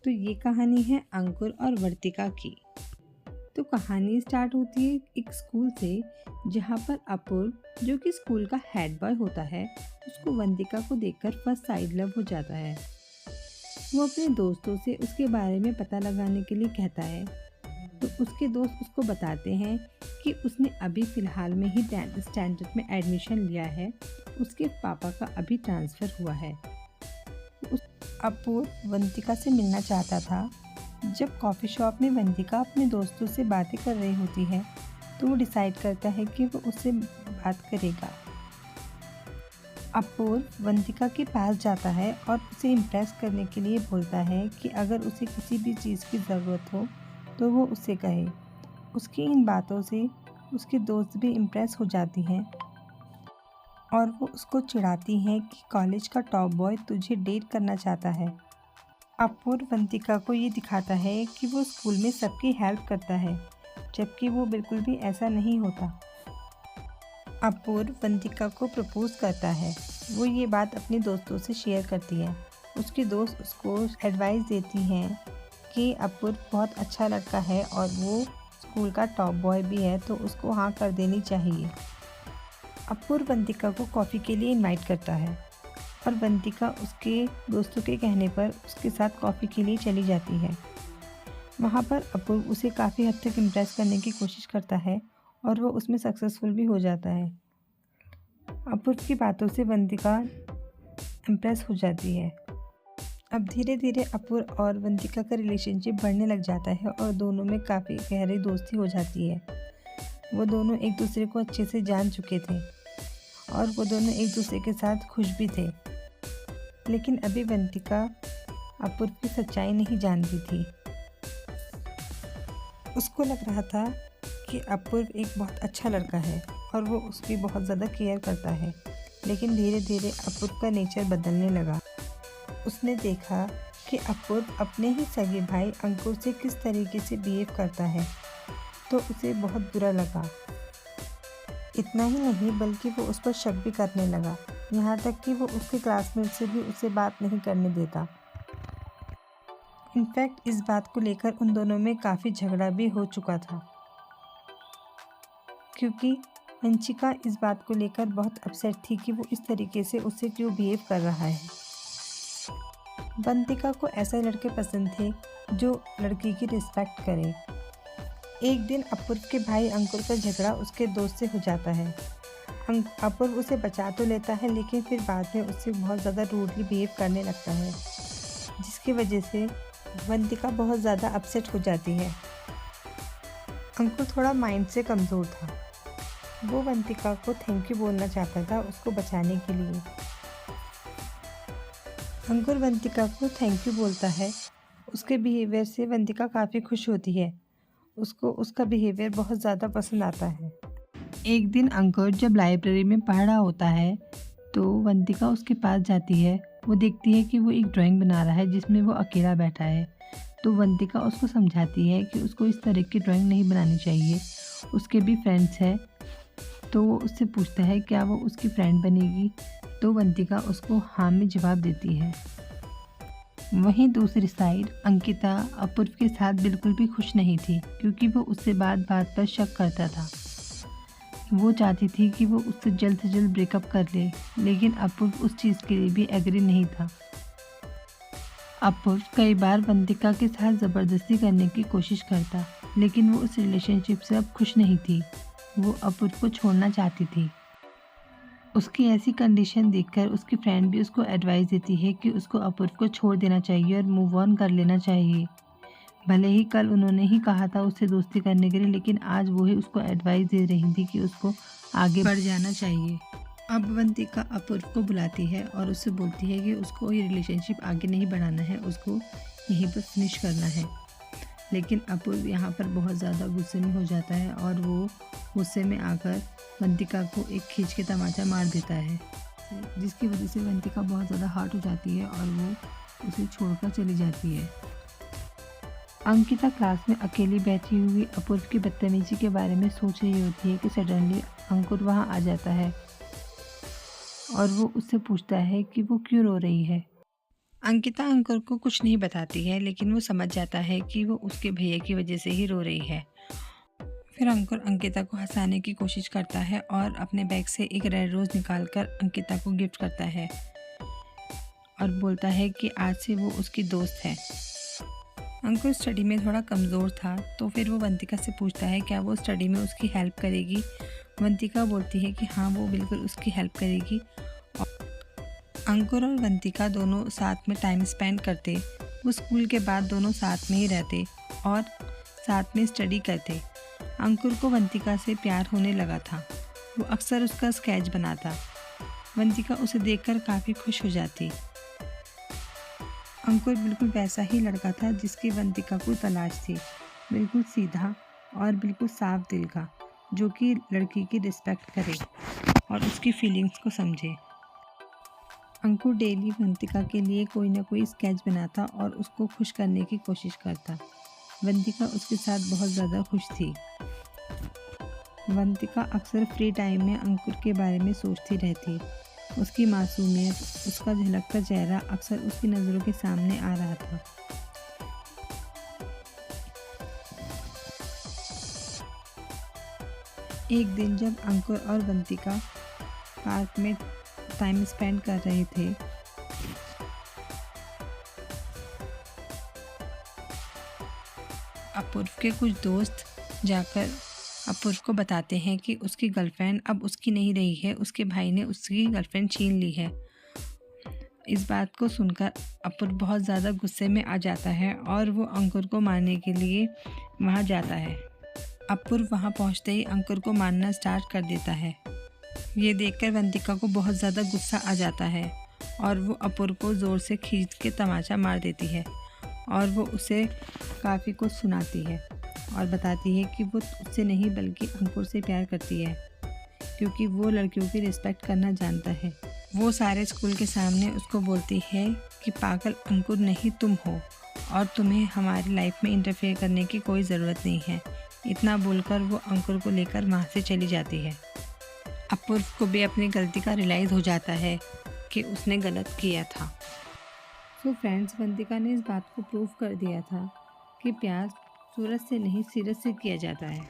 तो ये कहानी है अंकुर और वर्तिका की। तो कहानी स्टार्ट होती है एक स्कूल से, जहाँ पर अपूर्व जो कि स्कूल का हेड बॉय होता है, उसको वंदिका को देखकर फर्स्ट साइड लव हो जाता है। वो अपने दोस्तों से उसके बारे में पता लगाने के लिए कहता है, तो उसके दोस्त उसको बताते हैं कि उसने अभी फ़िलहाल में ही 10th स्टैंडर्ड में एडमिशन लिया है, उसके पापा का अभी ट्रांसफ़र हुआ है। अपूर्व वंदिका से मिलना चाहता था। जब कॉफ़ी शॉप में वंदिका अपने दोस्तों से बातें कर रही होती है, तो वो डिसाइड करता है कि वो उससे बात करेगा। अपूर्व वंदिका के पास जाता है और उसे इम्प्रेस करने के लिए बोलता है कि अगर उसे किसी भी चीज़ की ज़रूरत हो तो वो उसे कहे। उसकी इन बातों से उसके दोस्त भी इम्प्रेस हो जाती हैं और वो उसको चिढ़ाती हैं कि कॉलेज का टॉप बॉय तुझे डेट करना चाहता है। अपूर्व वंदिका को ये दिखाता है कि वो स्कूल में सबकी हेल्प करता है, जबकि वो बिल्कुल भी ऐसा नहीं होता। अपूर्व वंदिका को प्रपोज करता है। वो ये बात अपने दोस्तों से शेयर करती है। उसके दोस्त उसको एडवाइस देती हैं कि अपूर्व बहुत अच्छा लड़का है और वो स्कूल का टॉप बॉय भी है, तो उसको हाँ कर देनी चाहिए। अपूर्व वंदिका को कॉफ़ी के लिए इनवाइट करता है और वंदिका उसके दोस्तों के कहने पर उसके साथ कॉफ़ी के लिए चली जाती है। वहाँ पर अपूर्व उसे काफ़ी हद तक इम्प्रेस करने की कोशिश करता है और वो उसमें सक्सेसफुल भी हो जाता है। अपूर्व की बातों से वंदिका इम्प्रेस हो जाती है। अब धीरे धीरे अपूर्व और वंदिका का रिलेशनशिप बढ़ने लग जाता है और दोनों में काफ़ी गहरी दोस्ती हो जाती है। वो दोनों एक दूसरे को अच्छे से जान चुके थे और वो दोनों एक दूसरे के साथ खुश भी थे। लेकिन अभी वंदिका अपूर्व की सच्चाई नहीं जानती थी। उसको लग रहा था कि अपूर्व एक बहुत अच्छा लड़का है और वो उसकी बहुत ज़्यादा केयर करता है। लेकिन धीरे धीरे अपूर्व का नेचर बदलने लगा। उसने देखा कि अपूर्व अपने ही सगे भाई अंकुर से किस तरीके से बिहेव करता है, तो उसे बहुत बुरा लगा। इतना ही नहीं बल्कि वो उस पर शक भी करने लगा, यहाँ तक कि वो उसके क्लासमेट से भी उसे बात नहीं करने देता। इनफैक्ट इस बात को लेकर उन दोनों में काफ़ी झगड़ा भी हो चुका था, क्योंकि वंशिका इस बात को लेकर बहुत अपसेट थी कि वो इस तरीके से उससे क्यों बिहेव कर रहा है। वंदिका को ऐसे लड़के पसंद थे जो लड़की की रिस्पेक्ट करे। एक दिन अपूर्व के भाई अंकुर का झगड़ा उसके दोस्त से हो जाता है। अपूर्व उसे बचा तो लेता है, लेकिन फिर बाद में उससे बहुत ज़्यादा रूडली बिहेव करने लगता है, जिसकी वजह से वंदिका बहुत ज़्यादा अपसेट हो जाती है। अंकुर थोड़ा माइंड से कमज़ोर था। वो वंदिका को थैंक यू बोलना चाहता था उसको बचाने के लिए। अंकुर वंदिका को थैंक यू बोलता है। उसके बिहेवियर से वंदिका काफ़ी खुश होती है। उसको उसका बिहेवियर बहुत ज़्यादा पसंद आता है। एक दिन अंकुर जब लाइब्रेरी में पढ़ रहा होता है, तो वंदिका उसके पास जाती है। वो देखती है कि वो एक ड्राइंग बना रहा है जिसमें वो अकेला बैठा है। तो वंदिका उसको समझाती है कि उसको इस तरह की ड्राइंग नहीं बनानी चाहिए, उसके भी फ्रेंड्स हैं। तो वो उससे पूछता है क्या वो उसकी फ्रेंड बनेगी, तो वंदिका उसको हाँ में जवाब देती है। वहीं दूसरी साइड अंकिता अपूर्व के साथ बिल्कुल भी खुश नहीं थी, क्योंकि वो उससे बात बात पर शक करता था। वो चाहती थी कि वो उससे जल्द से जल्द ब्रेकअप कर ले, लेकिन अपूर्व उस चीज़ के लिए भी एग्री नहीं था। अपूर्व कई बार वंदिका के साथ ज़बरदस्ती करने की कोशिश करता, लेकिन वो उस रिलेशनशिप से अब खुश नहीं थी। वो अपूर्व को छोड़ना चाहती थी। उसकी ऐसी कंडीशन देखकर उसकी फ्रेंड भी उसको एडवाइस देती है कि उसको अपूर्व को छोड़ देना चाहिए और मूव ऑन कर लेना चाहिए। भले ही कल उन्होंने ही कहा था उससे दोस्ती करने के लिए, लेकिन आज वो ही उसको एडवाइस दे रही थी कि उसको आगे बढ़ जाना चाहिए। अब वंदिका अपूर्व को बुलाती है और उससे बोलती है कि उसको ये रिलेशनशिप आगे नहीं बढ़ाना है, उसको यहीं पर फिनिश करना है। लेकिन अपूर्व यहाँ पर बहुत ज़्यादा गुस्से में हो जाता है और वो गुस्से में आकर वंदिका को एक खींच के तमाचा मार देता है, जिसकी वजह से वंदिका बहुत ज़्यादा हर्ट हो जाती है और वो उसे छोड़कर चली जाती है। अंकिता क्लास में अकेली बैठी हुई अपूर्व की बदतमीजी के बारे में सोच रही होती है कि सडनली अंकुर वहाँ आ जाता है और वो उससे पूछता है कि वो क्यों रो रही है। अंकिता अंकुर को कुछ नहीं बताती है, लेकिन वो समझ जाता है कि वो उसके भैया की वजह से ही रो रही है। फिर अंकुर अंकिता को हंसाने की कोशिश करता है और अपने बैग से एक रेड रोज़ निकालकर अंकिता को गिफ्ट करता है और बोलता है कि आज से वो उसकी दोस्त है। अंकुर स्टडी में थोड़ा कमज़ोर था, तो फिर वो वंतिका से पूछता है क्या वो स्टडी में उसकी हेल्प करेगी। वंतिका बोलती है कि हाँ, वो बिल्कुल उसकी हेल्प करेगी। अंकुर और वंतिका दोनों साथ में टाइम स्पेंड करते। वो स्कूल के बाद दोनों साथ में ही रहते और साथ में स्टडी करते। अंकुर को वंतिका से प्यार होने लगा था। वो अक्सर उसका स्केच बनाता। वंतिका उसे देखकर काफ़ी खुश हो जाती। अंकुर बिल्कुल वैसा ही लड़का था जिसकी वंतिका को तलाश थी। बिल्कुल सीधा और बिल्कुल साफ दिल का, जो कि लड़की की रिस्पेक्ट करे और उसकी फीलिंग्स को समझे। अंकुर डेली वंतिका के लिए कोई ना कोई स्केच बनाता और उसको खुश करने की कोशिश करता। वंतिका उसके साथ बहुत ज़्यादा खुश थी। वंतिका अक्सर फ्री टाइम में अंकुर के बारे में सोचती रहती। उसकी मासूमियत, उसका झलकता चेहरा अक्सर उसकी नज़रों के सामने आ रहा था। एक दिन जब अंकुर और वंतिका पार्क में टाइम स्पेंड कर रहे थे, अपूर्व के कुछ दोस्त जाकर अपूर्व को बताते हैं कि उसकी गर्लफ्रेंड अब उसकी नहीं रही है, उसके भाई ने उसकी गर्लफ्रेंड छीन ली है। इस बात को सुनकर अपूर्व बहुत ज़्यादा गुस्से में आ जाता है और वो अंकुर को मारने के लिए वहाँ जाता है। अपूर्व वहाँ पहुँचते ही अंकुर को मारना स्टार्ट कर देता है। ये देखकर वंतिका को बहुत ज़्यादा गुस्सा आ जाता है और वो अपूर्व को ज़ोर से खींच के तमाचा मार देती है और वो उसे काफ़ी कुछ सुनाती है और बताती है कि वो उससे नहीं बल्कि अंकुर से प्यार करती है, क्योंकि वो लड़कियों की रिस्पेक्ट करना जानता है। वो सारे स्कूल के सामने उसको बोलती है कि पागल अंकुर नहीं तुम हो और तुम्हें हमारी लाइफ में इंटरफेयर करने की कोई ज़रूरत नहीं है। इतना बोलकर वो अंकुर को लेकर वहाँ से चली जाती है। अपूर्व को भी अपनी गलती का रियलाइज़ हो जाता है कि उसने गलत किया था। सो फ्रेंड्स, वंतिका ने इस बात को प्रूव कर दिया था कि प्यार सूरज से नहीं सीरज से किया जाता है।